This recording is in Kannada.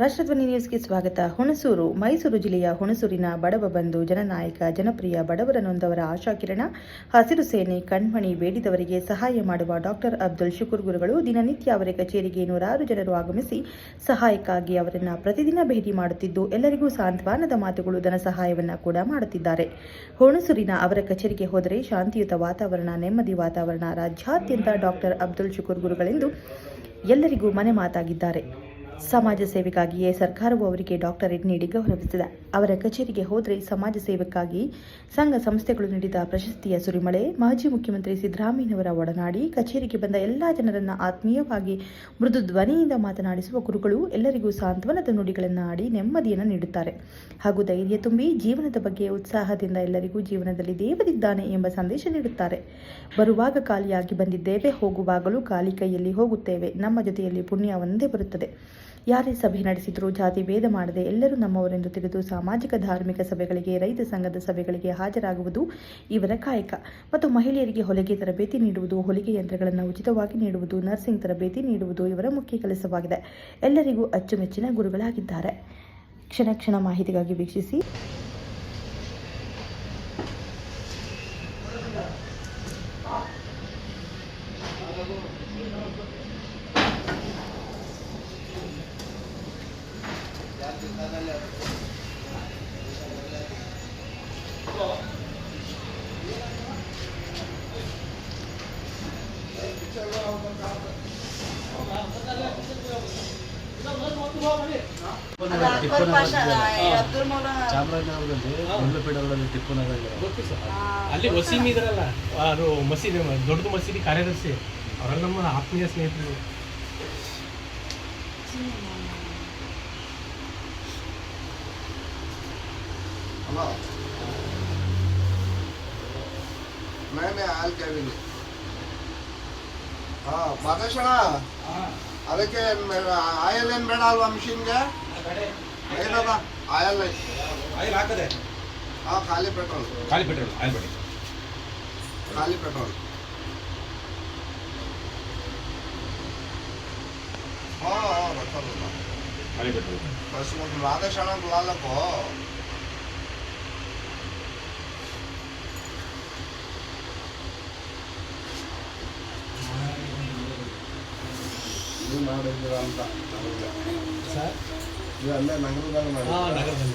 ರಾಷ್ಟ್ರಧ್ವನಿ ನ್ಯೂಸ್ಗೆ ಸ್ವಾಗತ. ಹುಣಸೂರು. ಮೈಸೂರು ಜಿಲ್ಲೆಯ ಹುಣಸೂರಿನ ಬಡವ ಬಂಧು, ಜನನಾಯಕ, ಜನಪ್ರಿಯ, ಬಡವರ ನೊಂದವರ ಆಶಾಕಿರಣ, ಹಸಿರು ಸೇನೆ ಕಣ್ಮಣಿ ಬೇಡಿದವರಿಗೆ ಸಹಾಯ ಮಾಡುವ ಡಾಕ್ಟರ್ ಅಬ್ದುಲ್ ಶುಕೂರ್ ಗುರುಗಳು ದಿನನಿತ್ಯ ಅವರ ಕಚೇರಿಗೆ ನೂರಾರು ಜನರು ಆಗಮಿಸಿ ಸಹಾಯಕ್ಕಾಗಿ ಅವರನ್ನು ಪ್ರತಿದಿನ ಭೇಟಿ ಮಾಡುತ್ತಿದ್ದು, ಎಲ್ಲರಿಗೂ ಸಾಂತ್ವನದ ಮಾತುಗಳು, ಧನ ಸಹಾಯವನ್ನು ಕೂಡ ಮಾಡುತ್ತಿದ್ದಾರೆ. ಹುಣಸೂರಿನ ಅವರ ಕಚೇರಿಗೆ ಹೋದರೆ ಶಾಂತಿಯುತ ವಾತಾವರಣ, ನೆಮ್ಮದಿ ವಾತಾವರಣ. ರಾಜ್ಯಾದ್ಯಂತ ಡಾಕ್ಟರ್ ಅಬ್ದುಲ್ ಶುಕೂರ್ ಗುರುಗಳೆಂದು ಎಲ್ಲರಿಗೂ ಮನೆ ಮಾತಾಗಿದ್ದಾರೆ. ಸಮಾಜ ಸೇವೆಗಾಗಿಯೇ ಸರ್ಕಾರವು ಅವರಿಗೆ ಡಾಕ್ಟರೇಟ್ ನೀಡಿ ಗೌರವಿಸಿದೆ. ಅವರ ಕಚೇರಿಗೆ ಹೋದರೆ ಸಮಾಜ ಸೇವೆಗಾಗಿ ಸಂಘ ಸಂಸ್ಥೆಗಳು ನೀಡಿದ ಪ್ರಶಸ್ತಿಯ ಸುರಿಮಳೆ. ಮಾಜಿ ಮುಖ್ಯಮಂತ್ರಿ ಸಿದ್ದರಾಮಯ್ಯನವರ ಒಡನಾಡಿ ಕಚೇರಿಗೆ ಬಂದ ಎಲ್ಲ ಜನರನ್ನು ಆತ್ಮೀಯವಾಗಿ ಮೃದು ಧ್ವನಿಯಿಂದ ಮಾತನಾಡಿಸುವ ಗುರುಗಳು ಎಲ್ಲರಿಗೂ ಸಾಂತ್ವನದ ನುಡಿಗಳನ್ನು ಆಡಿ ನೆಮ್ಮದಿಯನ್ನು ನೀಡುತ್ತಾರೆ ಹಾಗೂ ಧೈರ್ಯ ತುಂಬಿ ಜೀವನದ ಬಗ್ಗೆ ಉತ್ಸಾಹದಿಂದ ಎಲ್ಲರಿಗೂ ಜೀವನದಲ್ಲಿ ದೇವರಿದ್ದಾನೆ ಎಂಬ ಸಂದೇಶ ನೀಡುತ್ತಾರೆ. ಬರುವಾಗ ಖಾಲಿಯಾಗಿ ಬಂದಿದ್ದೇವೆ, ಹೋಗುವಾಗಲೂ ಖಾಲಿ ಕೈಯಲ್ಲಿ ಹೋಗುತ್ತೇವೆ. ನಮ್ಮ ಜೊತೆಯಲ್ಲಿ ಪುಣ್ಯ ಒಂದೇ ಬರುತ್ತದೆ. ಯಾರೇ ಸಭೆ ನಡೆಸಿದರೂ ಜಾತಿ ಭೇದ ಮಾಡದೆ ಎಲ್ಲರೂ ನಮ್ಮವರೆಂದು ತಿಳಿದು ಸಾಮಾಜಿಕ ಧಾರ್ಮಿಕ ಸಭೆಗಳಿಗೆ, ರೈತ ಸಂಘದ ಸಭೆಗಳಿಗೆ ಹಾಜರಾಗುವುದು ಇವರ ಕಾಯಕ. ಮತ್ತು ಮಹಿಳೆಯರಿಗೆ ಹೊಲಿಗೆ ತರಬೇತಿ ನೀಡುವುದು, ಹೊಲಿಗೆ ಯಂತ್ರಗಳನ್ನು ಉಚಿತವಾಗಿ ನೀಡುವುದು, ನರ್ಸಿಂಗ್ ತರಬೇತಿ ನೀಡುವುದು ಇವರ ಮುಖ್ಯ ಕೆಲಸವಾಗಿದೆ. ಎಲ್ಲರಿಗೂ ಅಚ್ಚುಮೆಚ್ಚಿನ ಗುರುಗಳಾಗಿದ್ದಾರೆ. ಕ್ಷಣ ಕ್ಷಣ ಮಾಹಿತಿಗಾಗಿ ವೀಕ್ಷಿಸಿ. ಚಾಮರಾಜನಗರದಲ್ಲಿ ಟಿಪ್ಪುನಗರ ಅಲ್ಲಿ ವಸೀಂ ಇದ್ರಲ್ಲ, ಅವರು ಮಸೀದಿ, ದೊಡ್ಡದು ಮಸೀದಿ ಕಾರ್ಯದರ್ಶಿ, ಅವರೆಲ್ಲ ನಮ್ಮ ಆತ್ಮೀಯ ಸ್ನೇಹಿತರು. ಮಾದೇಶಣ್ಣ, ಅದಕ್ಕೆ ಆಯಲ್ ಏನ್ ಬೇಡ ಅಲ್ವಾ ಮಿಷಿನ್ಗೆ? ಏನದ ಆಯಲ್ ಆಯಿಲ್ ಹಾಕದೆ, ಖಾಲಿ ಪೆಟ್ರೋಲ್, ಖಾಲಿ ಪೆಟ್ರೋಲ್, ಆಯಿಲ್ ಬೇಡ, ಖಾಲಿ ಪೆಟ್ರೋಲ್. ಖಾಲಿ ಪೆಟ್ರೋಲ್. बस राधेशाणा बुला लो को ಸರ್ ಅಲ್ಲೇ ನಗರದಾಗ ನಗರದಲ್ಲಿ